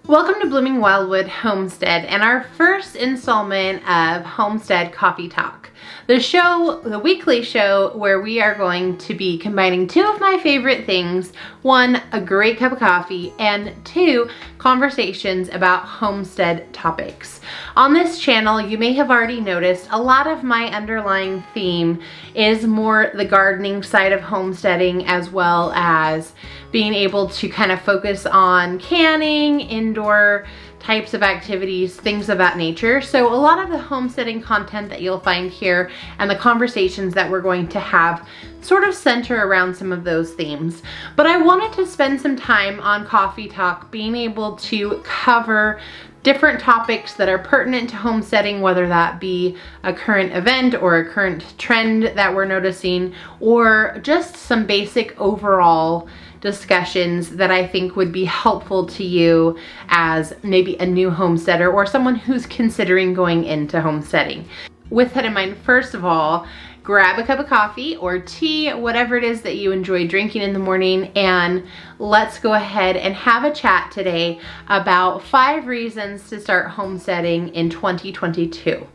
Welcome to Blooming Wildwood Homestead and our first installment of Homestead Coffee Talk. The weekly show where we are going to be combining two of my favorite things. One, a great cup of coffee, and two, conversations about homestead topics. On this channel, you may have already noticed a lot of my underlying theme is more the gardening side of homesteading, as well as being able to kind of focus on canning, indoor types of activities, things of that nature. So a lot of the homesteading content that you'll find here and the conversations that we're going to have sort of center around some of those themes. But I wanted to spend some time on Coffee Talk being able to cover different topics that are pertinent to homesteading, whether that be a current event or a current trend that we're noticing, or just some basic overall discussions that I think would be helpful to you as maybe a new homesteader or someone who's considering going into homesteading. With that in mind, first of all, grab a cup of coffee or tea, whatever it is that you enjoy drinking in the morning, and let's go ahead and have a chat today about 5 reasons to start homesteading in 2022.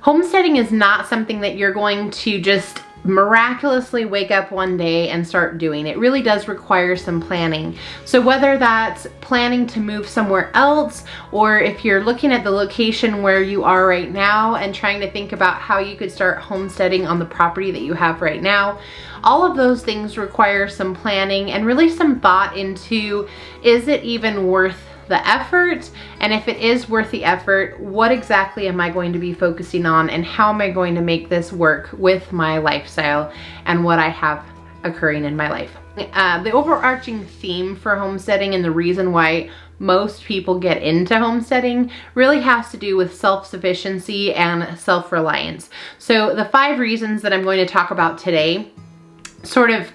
Homesteading is not something that you're going to just miraculously wake up one day and start doing. It really does require some planning. So whether that's planning to move somewhere else, or if you're looking at the location where you are right now and trying to think about how you could start homesteading on the property that you have right now, all of those things require some planning and really some thought into, is it even worth the effort? And if it is worth the effort, what exactly am I going to be focusing on, and how am I going to make this work with my lifestyle and what I have occurring in my life? The overarching theme for homesteading, and the reason why most people get into homesteading, really has to do with self-sufficiency and self-reliance. So the 5 reasons that I'm going to talk about today sort of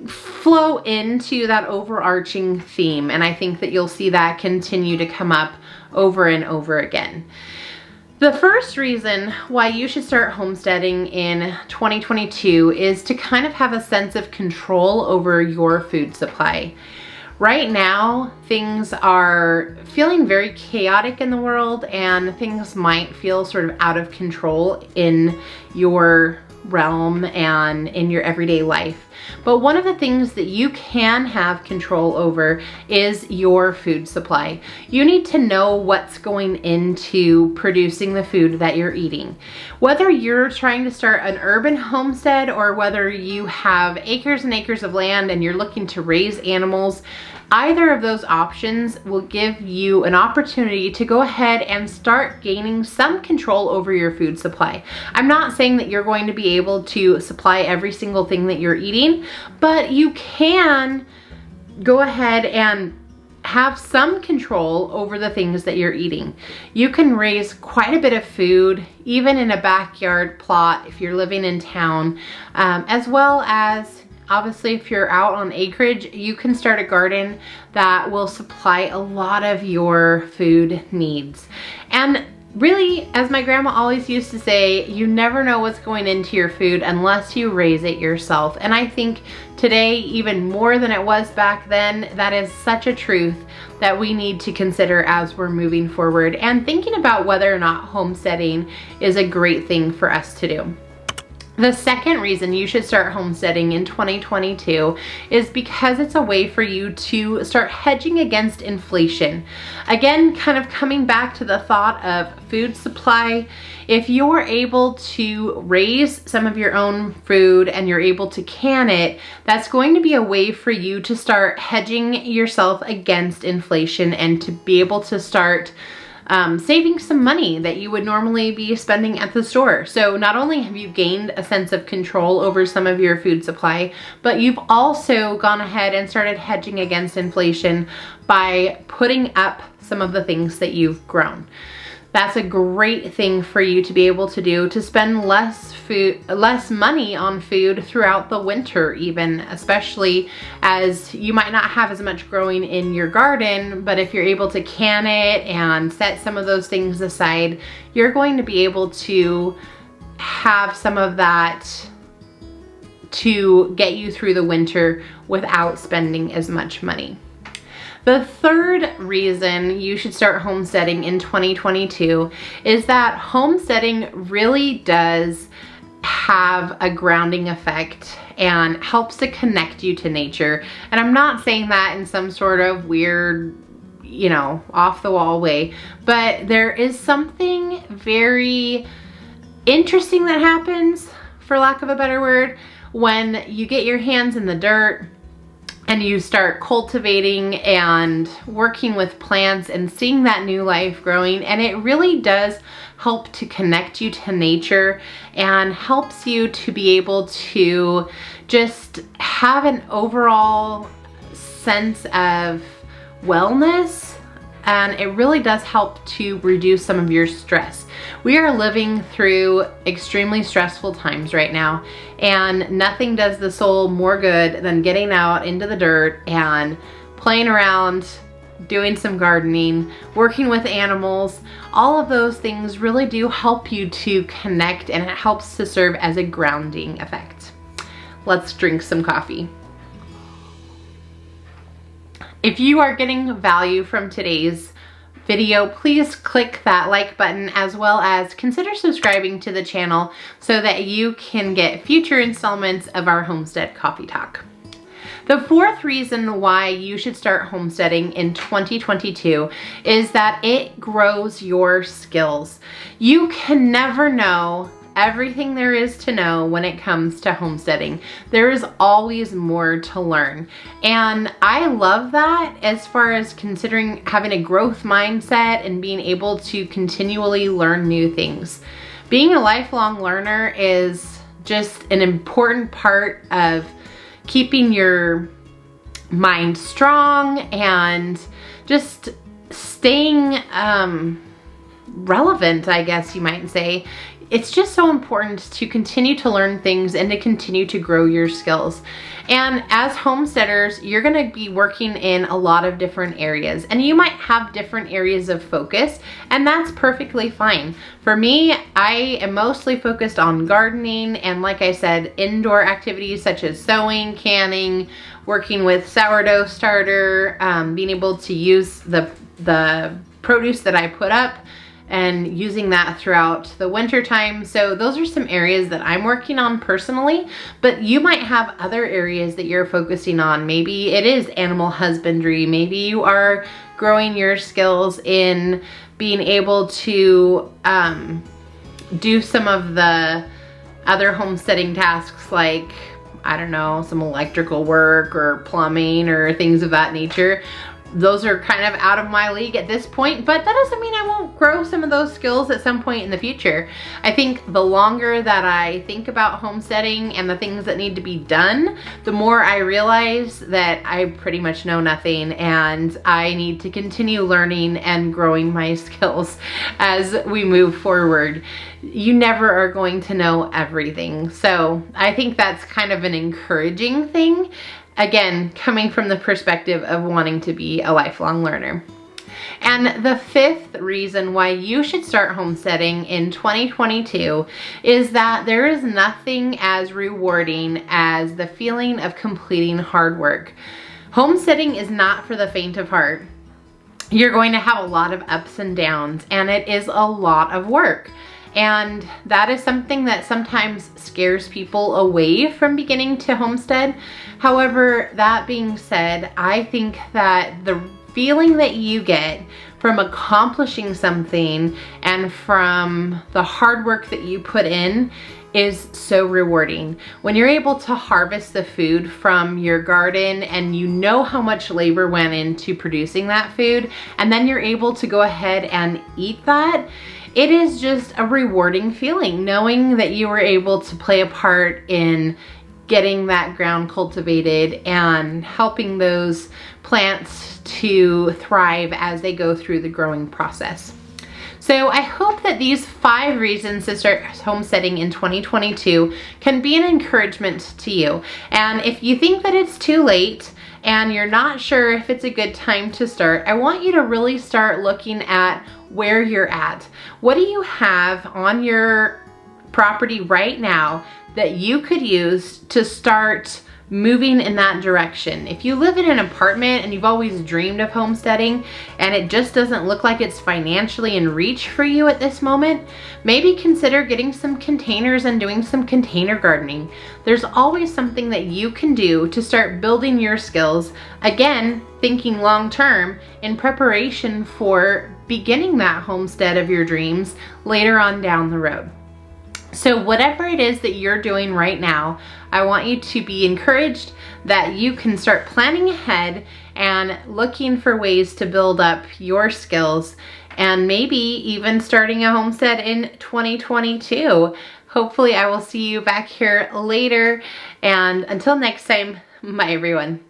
flow into that overarching theme, and I think that you'll see that continue to come up over and over again. The first reason why you should start homesteading in 2022 is to kind of have a sense of control over your food supply. Right now, things are feeling very chaotic in the world, and things might feel sort of out of control in your realm and in your everyday life. But one of the things that you can have control over is your food supply. You need to know what's going into producing the food that you're eating. Whether you're trying to start an urban homestead or whether you have acres and acres of land and you're looking to raise animals, either of those options will give you an opportunity to go ahead and start gaining some control over your food supply. I'm not saying that you're going to be able to supply every single thing that you're eating, but you can go ahead and have some control over the things that you're eating. You can raise quite a bit of food, even in a backyard plot if you're living in town, as well as obviously, if you're out on acreage, you can start a garden that will supply a lot of your food needs. And really, as my grandma always used to say, you never know what's going into your food unless you raise it yourself. And I think today, even more than it was back then, that is such a truth that we need to consider as we're moving forward and thinking about whether or not homesteading is a great thing for us to do. The second reason you should start homesteading in 2022 is because it's a way for you to start hedging against inflation. Again, kind of coming back to the thought of food supply, if you're able to raise some of your own food and you're able to can it, that's going to be a way for you to start hedging yourself against inflation and to be able to start saving some money that you would normally be spending at the store. So not only have you gained a sense of control over some of your food supply, but you've also gone ahead and started hedging against inflation by putting up some of the things that you've grown. That's a great thing for you to be able to do, to spend less money on food throughout the winter even, especially as you might not have as much growing in your garden, but if you're able to can it and set some of those things aside, you're going to be able to have some of that to get you through the winter without spending as much money. The third reason you should start homesteading in 2022 is that homesteading really does have a grounding effect and helps to connect you to nature. And I'm not saying that in some sort of weird, you know, off the wall way, but there is something very interesting that happens, for lack of a better word, when you get your hands in the dirt and you start cultivating and working with plants and seeing that new life growing. And it really does help to connect you to nature and helps you to be able to just have an overall sense of wellness. And it really does help to reduce some of your stress. We are living through extremely stressful times right now, and nothing does the soul more good than getting out into the dirt and playing around, doing some gardening, working with animals. All of those things really do help you to connect, and it helps to serve as a grounding effect. Let's drink some coffee. If you are getting value from today's video, please click that like button, as well as consider subscribing to the channel so that you can get future installments of our Homestead Coffee Talk. The fourth reason why you should start homesteading in 2022 is that it grows your skills. You can never know everything there is to know when it comes to homesteading. There is always more to learn. And I love that as far as considering having a growth mindset and being able to continually learn new things. Being a lifelong learner is just an important part of keeping your mind strong and just staying relevant, I guess you might say. It's just so important to continue to learn things and to continue to grow your skills. And as homesteaders, you're gonna be working in a lot of different areas, and you might have different areas of focus, and that's perfectly fine. For me, I am mostly focused on gardening and, like I said, indoor activities such as sewing, canning, working with sourdough starter, being able to use the produce that I put up and using that throughout the winter time. So those are some areas that I'm working on personally, but you might have other areas that you're focusing on. Maybe it is animal husbandry. Maybe you are growing your skills in being able to do some of the other homesteading tasks, like, I don't know, some electrical work or plumbing or things of that nature. Those are kind of out of my league at this point, but that doesn't mean I won't grow some of those skills at some point in the future. I think the longer that I think about homesteading and the things that need to be done, the more I realize that I pretty much know nothing, and I need to continue learning and growing my skills as we move forward. You never are going to know everything. So I think that's kind of an encouraging thing. Again, coming from the perspective of wanting to be a lifelong learner. And the fifth reason why you should start homesteading in 2022 is that there is nothing as rewarding as the feeling of completing hard work. Homesteading is not for the faint of heart. You're going to have a lot of ups and downs, and it is a lot of work. And that is something that sometimes scares people away from beginning to homestead. However, that being said, I think that the feeling that you get from accomplishing something and from the hard work that you put in is so rewarding. When you're able to harvest the food from your garden and you know how much labor went into producing that food, and then you're able to go ahead and eat that, it is just a rewarding feeling knowing that you were able to play a part in getting that ground cultivated and helping those plants to thrive as they go through the growing process. So I hope that these 5 reasons to start homesteading in 2022 can be an encouragement to you. And if you think that it's too late and you're not sure if it's a good time to start, I want you to really start looking at where you're at. What do you have on your property right now that you could use to start moving in that direction. If you live in an apartment and you've always dreamed of homesteading and it just doesn't look like it's financially in reach for you at this moment, maybe consider getting some containers and doing some container gardening. There's always something that you can do to start building your skills, again, thinking long term in preparation for beginning that homestead of your dreams later on down the road. So whatever it is that you're doing right now, I want you to be encouraged that you can start planning ahead and looking for ways to build up your skills and maybe even starting a homestead in 2022. Hopefully I will see you back here later, and until next time, bye everyone.